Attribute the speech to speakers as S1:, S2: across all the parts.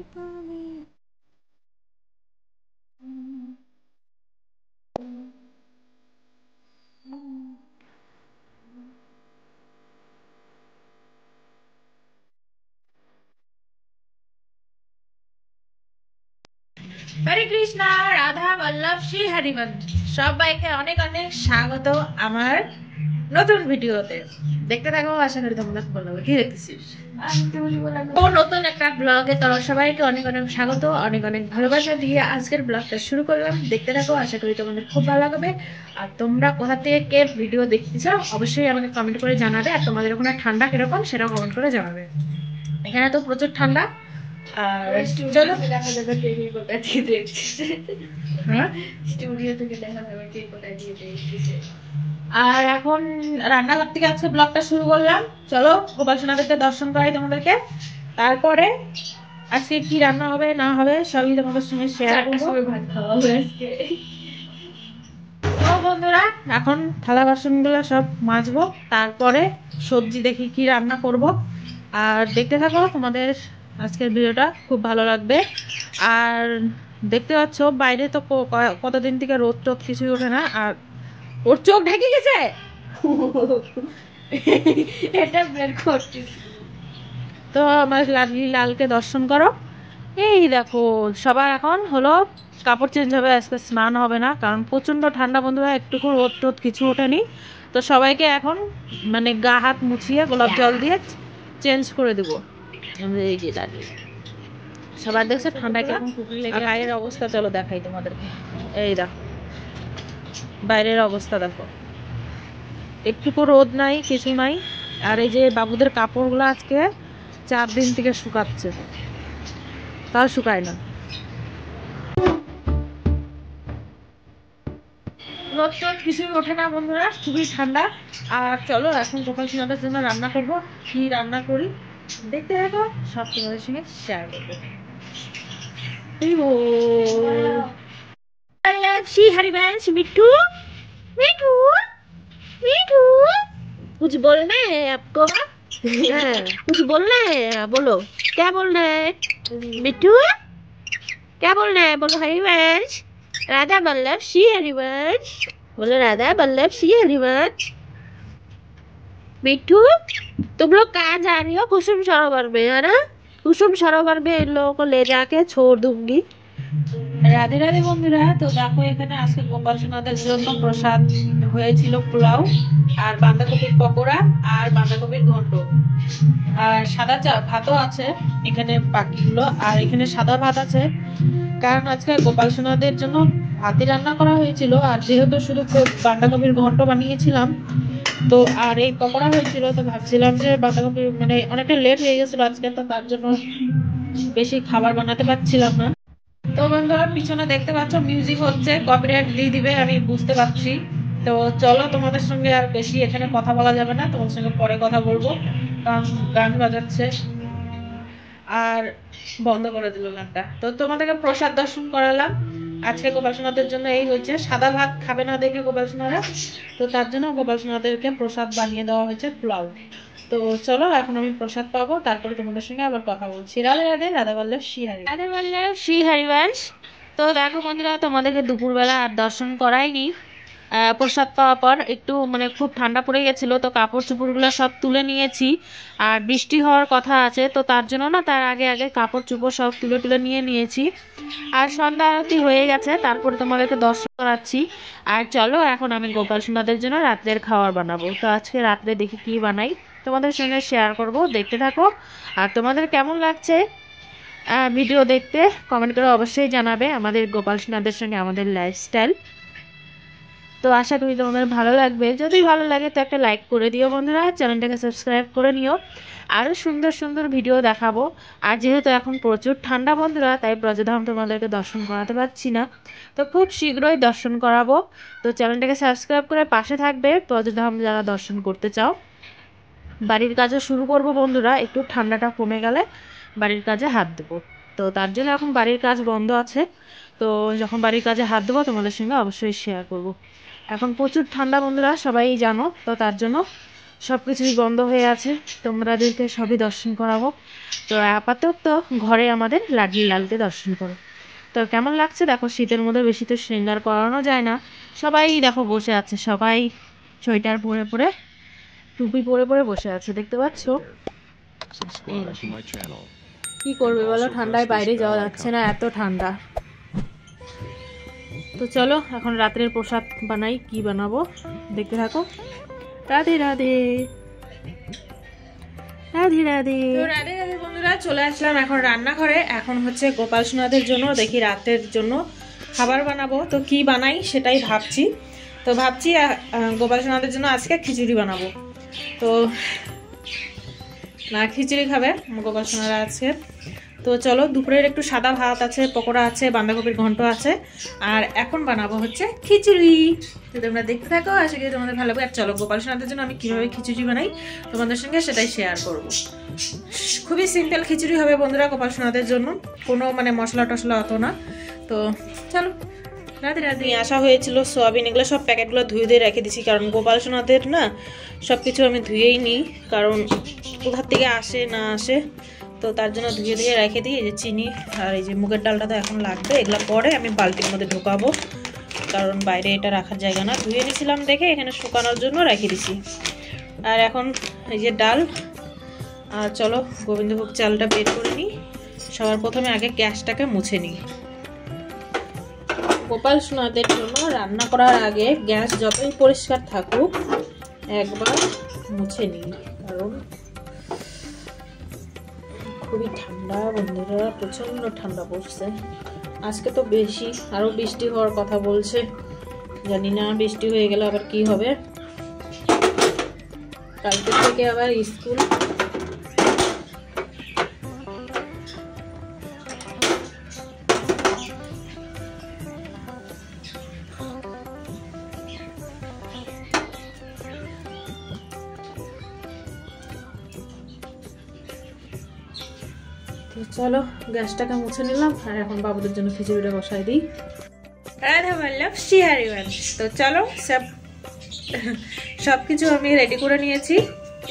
S1: হরে কৃষ্ণা, রাধা বল্লভ শ্রী হরিবংশ। সবাইকে অনেক অনেক স্বাগত আমার নতুন ভিডিওতে। দেখতে থাকো, আশা করি তোমাদের ভালো লাগবে। কি দেখতেছিস? ও নতুন একটা ব্লগে তোমার সবাইকে অনেক অনেক স্বাগত, অনেক অনেক ভালোবাসা দিয়ে আজকের ব্লগটা শুরু করলাম। দেখতে থাকো, আশা করি তোমাদের খুব ভালো লাগবে। আর তোমরা কোথা থেকে কে ভিডিও দেখতেছ অবশ্যই আমাকে কমেন্ট করে জানাবে। আর তোমাদের ওখানে ঠান্ডা কিরকম সেটাও কমেন্ট করে জানাবে। এখানে তো প্রচুর ঠান্ডা। আর চলো দেখা যাবে কে কোথায় দিয়ে দেখতেছে। হ্যাঁ, স্টুডিও থেকে দেখা যাবে কে কোথায় দিয়ে দেখতেছে। আর এখন রান্নাঘর থেকে আজকে ব্লগটা শুরু করলাম। চলো গোপাল সোনাদেরকে দর্শন করাই তোমাদেরকে। তারপরে আজকে কি রান্না হবে না হবে সবই তোমাদের সঙ্গে শেয়ার করবো। ভাত খাওয়া হবে আজকে। তো বন্ধুরা, এখন থালা বাসনগুলো সব মাজবো, তারপরে সবজি দেখি কি রান্না করব। আর দেখতে থাকো, তোমাদের আজকের ভিডিওটা খুব ভালো লাগবে। আর দেখতে পাচ্ছ বাইরে তো কতদিন থেকে রোদ টোদ কিছুই ওঠে না। আর ওর চোখ ঢেকে গেছে। এটা বের করছি। তো আমার লালকে দর্শন করো। এই দেখো, সবার এখন হলো কাপড় চেঞ্জ হবে, আজকে স্নান হবে না, কারণ প্রচণ্ড ঠান্ডা বন্ধুরা, একটুকু রোদ টোদ কিছু ওঠেনি। তো সবাইকে এখন মানে গা হাত মুছিয়ে গোলাপ জল দিয়ে চেঞ্জ করে দেবো। এই যে দাঁড়িয়ে সবার দেখছে ঠান্ডা কেমন কুকুর লেগে। বাইরের অবস্থা চলো দেখাই তোমাদেরকে। এই দেখো বাইরের অবস্থা দেখো, একটুকু রোদ নাই কিছু নাই। আর এই যে বাবুদের কাপড়গুলো আজকে 4 দিন থেকে শুকাচ্ছে, তাও শুকায় না। রোদ টোদ কিছুই ওঠে না বন্ধুরা, খুবই ঠান্ডা। আর চলো এখন গোপাল সোনাদের জন্য রান্না করবো। কি রান্না করি দেখতে থাকো, সব তোমাদের সঙ্গে শেয়ার করবো। श्री हरिवंश। मिट्टू मिट्टू मिट्टू, कुछ बोलना है आपको? कुछ बोलना है? बोलो, क्या बोलना है मिट्टू? क्या बोलना है? बोलो हरिवंश। राधा बल्लभ श्री हरिवंश। बोलो राधा बल्लभ श्री हरिवंश। मिट्टू, तुम लोग कहाँ जा रही हो? कुसुम सरोवर में, है ना? कुसुम सरोवर में इन लोगों को ले जाके छोड़ दूंगी। রাধে রাধে বন্ধুরা, তো দেখো এখানে আজকে গোপাল সোনাদের জন্য প্রসাদ হয়েছিল পোলাও আর বাঁধাকপির পকোড়া আর বাঁধাকপির ঘন্ট আর সাদা ভাতও আছে এখানে বাকিগুলো। আর এখানে সাদা ভাত আছে, কারণ আজকে গোপাল সোনাদের জন্য ভাতই রান্না করা হয়েছিল। আর যেহেতু শুধু বাঁধাকপির ঘন্ট বানিয়েছিলাম তো আর এই পকোড়া হয়েছিল, তো ভাবছিলাম যে বাঁধাকপি মানে অনেকটা লেট হয়ে গেছিল আজকে, তো তার জন্য বেশি খাবার বানাতে পারছিলাম না। তো বন্ধুরা পিছনে দেখতে পাচ্ছ মিউজিক হচ্ছে, কপিরাইট দিয়ে দিবে আমি বুঝতে পারছি। তো চলো তোমাদের সঙ্গে আর বেশি এখানে কথা বলা যাবে না, তোমার সঙ্গে পরে কথা বলবো, কারণ গান বাজাচ্ছে। আর বন্ধ করে দিল গানটা। তো তোমাদেরকে প্রসাদ দর্শন করালাম। আজকে গোপাল সোনাদের জন্য এই হয়েছে, সাদা ভাত খাবে না দেখে গোপাল সোনারা, তো তার জন্য গোপাল সোনাদেরকে প্রসাদ বানিয়ে দেওয়া হয়েছে পোলাও। তো চলো এখন আমি প্রসাদ পাবো, তারপরে তোমাদের সঙ্গে আবার কথা বলছি। রাধে রাধে, রাধা বল্লভ শ্রী হরি, রাধা বল্লভ শ্রী হরিবংশ। তো দেখো বন্ধুরা, তোমাদেরকে দুপুরবেলা আর দর্শন করাইনি। প্রসাদ পাওয়ার পর একটু মানে খুব ঠান্ডা পড়ে গেছিলো, তো কাপড় চোপড়গুলো সব তুলে নিয়েছি। আর বৃষ্টি হওয়ার কথা আছে, তো তার জন্য না তার আগে আগে কাপড় চোপড় সব তুলে তুলে নিয়ে নিয়েছি। আর সন্ধ্যা আরতি হয়ে গেছে, তারপরে তোমাদেরকে দর্শন করাচ্ছি। আর চলো এখন আমি গোপাল সোনাদের জন্য রাত্রের খাবার বানাবো। তো আজকে রাত্রে দেখি কি বানাই, তোমাদের সঙ্গে শেয়ার করব, দেখতে থাকো। আর তোমাদের কেমন লাগছে ভিডিও দেখতে কমেন্ট করে অবশ্যই জানাবে। আমাদের গোপাল সোনাদের সঙ্গে আমাদের লাইফস্টাইল, তো আশা করি তোমাদের ভালো লাগবে। যদি ভালো লাগে তো একটা লাইক করে দিও বন্ধুরা, চ্যানেলটাকে সাবস্ক্রাইব করে নিও। আরও সুন্দর সুন্দর ভিডিও দেখাবো। আর যেহেতু এখন প্রচুর ঠান্ডা বন্ধুরা, তাই ব্রজধাম তোমাদেরকে দর্শন করাতে পারছি না, তো খুব শীঘ্রই দর্শন করাবো। তো চ্যানেলটাকে সাবস্ক্রাইব করে পাশে থাকবে ব্রজধাম যারা দর্শন করতে চাও। বাড়ির কাজও শুরু করব বন্ধুরা, একটু ঠান্ডাটা কমে গেলে বাড়ির কাজে হাত দেবো। তো তার জন্য এখন বাড়ির কাজ বন্ধ আছে, তো যখন বাড়ির কাজে হাত দেবো তোমাদের সঙ্গে অবশ্যই শেয়ার করব। এখন প্রচুর ঠান্ডা বন্ধুরা, সবাই জানো, তো তার জন্য সব কিছুই বন্ধ হয়ে আছে, তোমাদেরকে সবই দর্শন করাবো। তো আপাতত ঘরে আমাদের লাডলি লালকে দর্শন করো। তো কেমন লাগছে দেখো, শীতের মধ্যে বেশি তো শৃঙ্গার করানো যায় না। সবাই দেখো বসে আছে, সবাই সোয়েটার পরে পরে টুপি পরে পরে বসে আছে, দেখতে পাচ্ছ। কি করবে বলো, ঠান্ডায় বাইরে যাওয়া যাচ্ছে না, এত ঠান্ডা। তো চলো এখন রাত্রের প্রসাদ বানাই, কি বানাবো দেখতে থাকো। রাধে রাধে রাধে রাধে। তো রাধে রাধে বন্ধুরা, চলে আসলাম এখন রান্নাঘরে। এখন হচ্ছে গোপাল সোনাদের জন্য দেখি রাতের জন্য খাবার বানাবো। তো কি বানাই সেটাই ভাবছি। তো ভাবছি গোপাল সোনাদের জন্য আজকে খিচুড়ি বানাবো। তো না, খিচুড়ি খাবে গোপাল সোনারা আছে। তো চলো, দুপুরের একটু সাদা ভাত আছে, পকোড়া আছে, বাঁধাকপির ঘন্ট আছে, আর এখন বানাবো হচ্ছে খিচুড়ি। তো তোমরা দেখতে থাকো, আশা করি তোমাদের ভালো লাগবে। আর চলো গোপাল সোনাদের জন্য আমি কিভাবে খিচুড়ি বানাই তোমাদের সঙ্গে সেটাই শেয়ার করব। খুবই সিম্পল খিচুড়ি হবে বন্ধুরা গোপাল সোনাদের জন্য, কোনো মানে মশলা টশলা অত না। তো চলো। রাধে রাধে। আসা হয়েছিল সোয়াবিন, এগুলো সব প্যাকেটগুলো ধুয়ে দিয়ে রেখে দিছি, কারণ গোপাল সোনাদের না সব কিছু আমি ধুয়েই নিই, কারণ কোথার থেকে আসে না আসে। তো তার জন্য ধুয়ে ধুয়ে রেখে দিই। এই যে চিনি আর এই যে মুগের ডালটা তো এখন লাগবে, এগুলো পরে আমি বালতির মধ্যে ঢোকাবো, কারণ বাইরে এটা রাখার জায়গা না। ধুয়ে নিয়েছিলাম দেখে এখানে শুকানোর জন্য রেখে দিছি। আর এখন এই যে ডাল, আর চলো গোবিন্দভোগ চালটা বের করে নিই। সবার প্রথমে আগে গ্যাসটাকে মুছে নিই। গোপাল সোনাদের জন্য রান্না করার আগে গ্যাস যতই পরিষ্কার থাকুক একবার মুছে নিই, কারণ খুবই ঠান্ডা বন্ধুরা, প্রচন্ড ঠান্ডা পড়ছে আজকে। তো বেশি, আরো বৃষ্টি হওয়ার কথা বলছে, জানি না বৃষ্টি হয়ে গেলে আবার কি হবে। কালকে থেকে আবার স্কুল। চলো গ্যাসটাকে মুছে নিলাম, আর এখন বাবুদের জন্য খিচুড়িটা বসাই দিই। রাধা বল্লভ শ্রীহরিবংশ। তো চলো সবকিছু আমি রেডি করে নিয়েছি।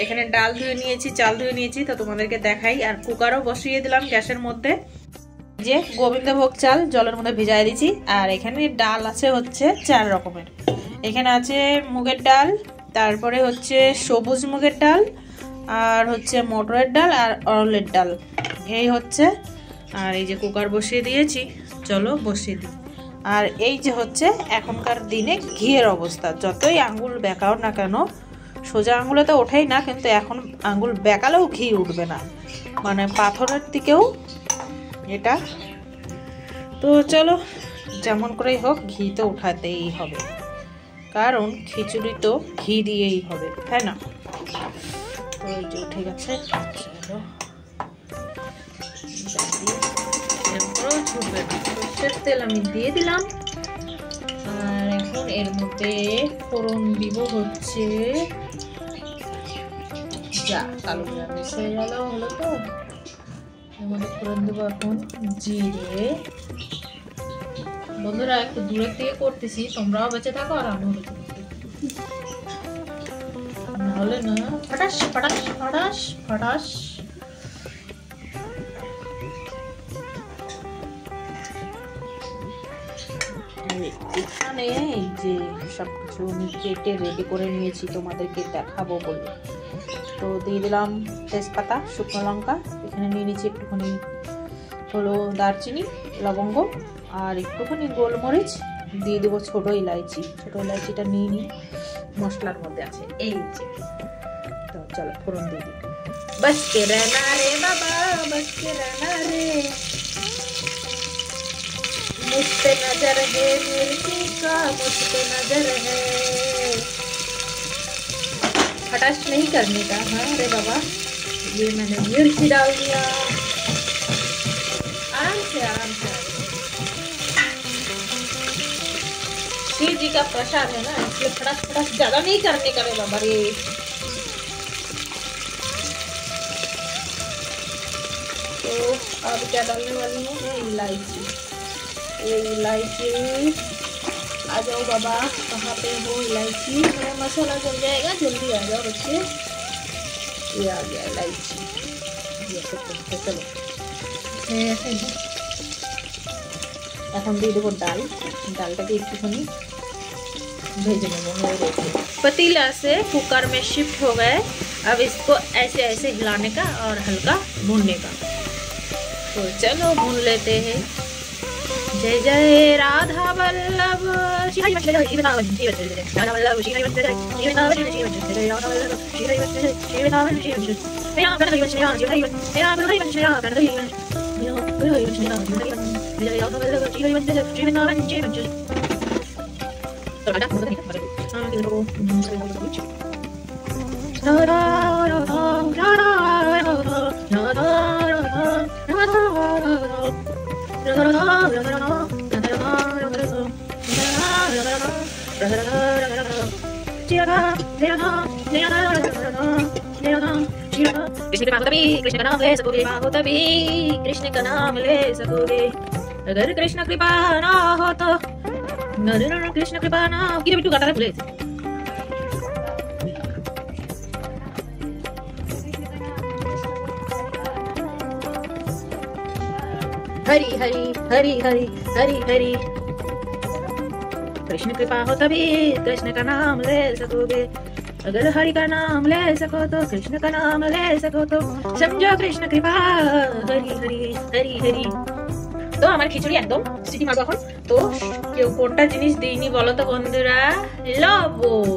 S1: এখানে ডাল ধুয়ে নিয়েছি, চাল ধুয়ে নিয়েছি, তো তোমাদেরকে দেখাই। আর কুকারও বসিয়ে দিলাম গ্যাসের মধ্যে, যে গোবিন্দভোগ চাল জলের মধ্যে ভিজাই দিয়েছি। আর এখানে ডাল আছে হচ্ছে 4 রকমের। এখানে আছে মুগের ডাল, তারপরে হচ্ছে সবুজ মুগের ডাল, আর হচ্ছে মটরের ডাল, আর অরলের ডাল, এই হচ্ছে। আর এই যে কুকার বসিয়ে দিয়েছি, চলো বসিয়ে দিই। আর এই যে হচ্ছে এখনকার দিনে ঘিয়ের অবস্থা, যতই আঙ্গুল বেঁকাও না কেন, সোজা আঙ্গুলে তো ওঠেই না, কিন্তু এখন আঙ্গুল বেঁকালেও ঘি উঠবে না, মানে পাথরের দিকেও এটা। তো চলো যেমন করেই হোক ঘি তো উঠাতেই হবে, কারণ খিচুড়ি তো ঘি দিয়েই হবে, তাই না? তো এই যে উঠে গেছে, চলো সরষের তেল আমি দিয়ে দিলাম। আর এখন এর মধ্যে ফোড়ন দিব হচ্ছে, যা কালো জিরা মিক্স হয়ে গেল, হলো তো। এর মধ্যে ফোড়ন দেবো এখন জিরে। বন্ধুরা একটু দূরের থেকে করতেছি, তোমরাও বেঁচে থাকো আর আমিও বেঁচে থাকি, নাহলে না ফটাস ফটাস ফটাস ফটাস। এখানে এই যে সবকিছু আমি কেটে রেডি করে নিয়েছি তোমাদেরকে দেখাবো বলে, তো দিয়ে দিলাম তেজপাতা, শুকনো লঙ্কা, এখানে নিয়ে নিয়েছি একটুখানি হলো দারচিনি, লবঙ্গ, আর একটুখানি গোলমরিচ, দিয়ে দেবো ছোট ইলাইচি। ছোট ইলাইচিটা নিয়ে নিই, মশলার মধ্যে আছে এই যে। তো চলো ফোড়ন দিয়ে দিই। बस के रहना रे बाबा, बस के रहना रे, मुझ पे नजर है मिर्ची का, मुझ पे नजर है। फटाश नहीं करने का, हाँ रे बाबा। ये मैंने मिर्ची डाल दिया, आराम से आराम से। शिव जी का प्रसाद है ना, इसलिए फटाश फटाश ज्यादा नहीं करने का रे बाबा रे। तो अब क्या डालने वाली हूँ मैं, इलायची। ये इलायची आ जाओ बाबा, कहाँ पे हो? इलायची, मेरा मसाला जल जाएगा, जल्दी आ जाओ बच्चे। ये आ गया इलायची, ये चलो এখন দিয়ে দেবো ডাল, ডালটাকে একটুখানি भेज लेंगे। पतीला से कुकर में शिफ्ट हो गए। अब इसको ऐसे ऐसे हिलाने का और हल्का भूनने का। तो चलो भून लेते हैं। जय जय राधा वल्लभ कृष्ण का नाम ले सकोगे तभी कृष्ण का नाम ले सकोगे। अगर कृष्ण कृपा ना हो तो कृष्ण कृपा ना हो। बिट्टू गाता है भूले। हरि हरि हरि हरि हरि हरि। कृष्ण कृपा हो तभी कृष्ण का नाम ले सकोगे। अगर हरि का नाम ले सको तो कृष्ण का नाम ले सको तो समझो कृष्ण कृपा। हरि हरि हरि हरि। তো আমার খিচুড়ি একদম সিটি মারবো এখন। তো কেউ কোনটা জিনিস দিইনি বলো তো বন্ধুরা? লবণ।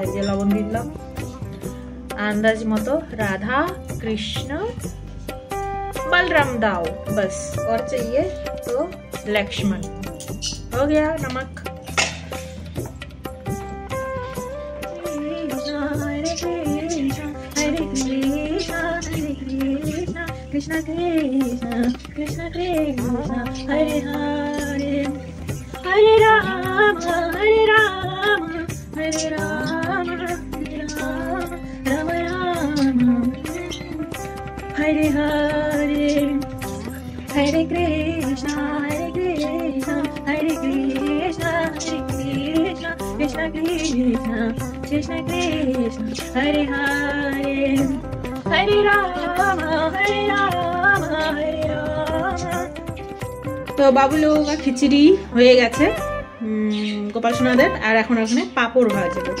S1: এই যে লবণ দিলাম আন্দাজ মতো। राधा कृष्ण बलराम दाओ बस, और चाहिए तो लक्ष्मण। हो गया नमक। कृष्ण कृष्ण कृष्ण कृष्ण हरे हरे हरे राम हरे राम हरे राम राम राम हरे हरे हरे कृष्ण कृष्ण हरे कृष्ण कृष्ण कृष्ण कृष्ण कृष्ण हरे हरे हरे राम हरे राम हरे राम। তো বাবু লোকা খিচুড়ি হয়ে গেছে গোপাল সোনাদের। আর এখন ওখানে পাপড় ভাজবো।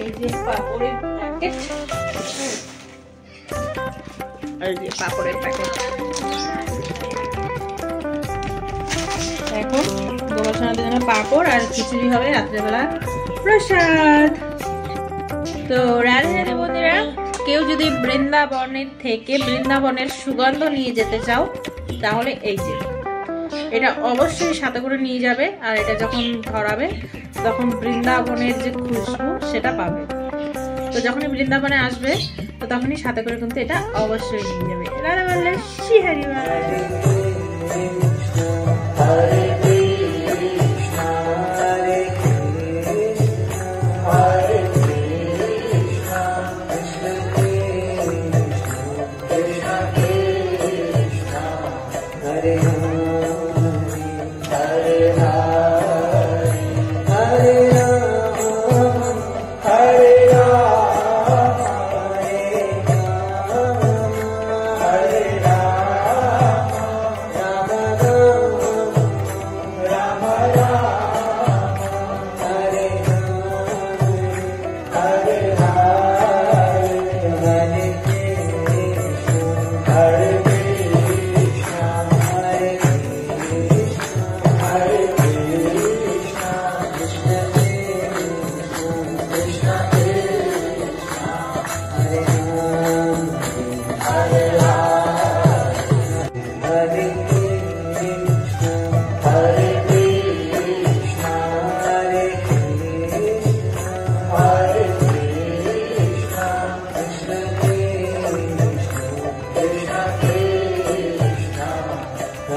S1: এই যে পাপড়ের প্যাকেট, এই যে পাপড়ের প্যাকেট। এখন গোপাল সোনাদের জন্য পাপড় আর খিচুড়ি হবে রাত্রেবেলা প্রসাদ। তো রাধে রাধে বন্ধুরা, কেউ যদি বৃন্দাবনের থেকে বৃন্দাবনের সুগন্ধ নিয়ে যেতে চাও তাহলে এই যে এটা অবশ্যই সাথে করে নিয়ে যাবে। আর এটা যখন ধরাবে তখন বৃন্দাবনের যে খুশবু সেটা পাবে। তো যখনই বৃন্দাবনে আসবে তো তখনই সাথে করে কিন্তু এটা অবশ্যই নিয়ে যাবে। রাধা বললে শ্রী হরি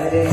S1: हरे